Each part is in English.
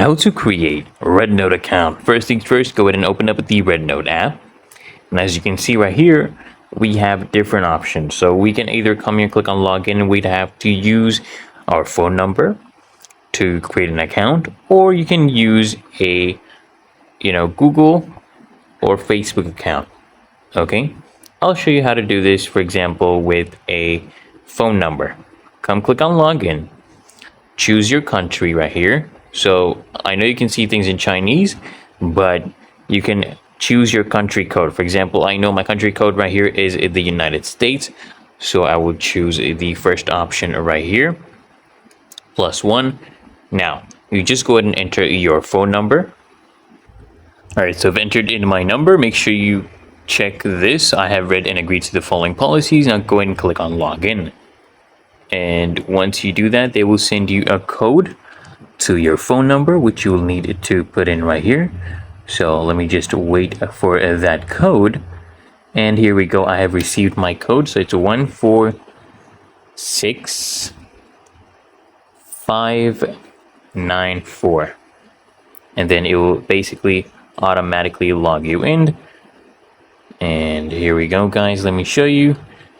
How to create a Rednote account. First things first, go ahead and open up the Rednote app. And as you can see right here, we have different options. So we can either come here, click on login, and we'd have to use our phone number to create an account, or you can use a Google or Facebook account. Okay, I'll show you how to do this, for example, with a phone number. Come click on login, choose your country right here. So I know you can see things in Chinese, but you can choose your country code. For example, I know my country code right here is the United States, so I will choose the first option right here, +1. Now you just go ahead and enter your phone number. All right, so I've entered in my number. Make sure you check this. I have read and agreed to the following policies. Now go ahead and click on login. And once you do that, they will send you a code to your phone number, which you will need to put in right here. So let me just wait for that code. And here we go. I have received my code. So it's 146,594. And then it will basically automatically log you in. And here we go, guys. Let me show you.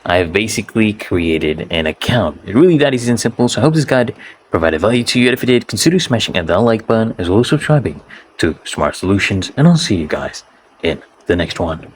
I have basically created an account. It's really that easy and simple. So I hope this guide provided value to you. And if it did, consider smashing that like button as well as subscribing to Smart Solutions. And I'll see you guys in the next one.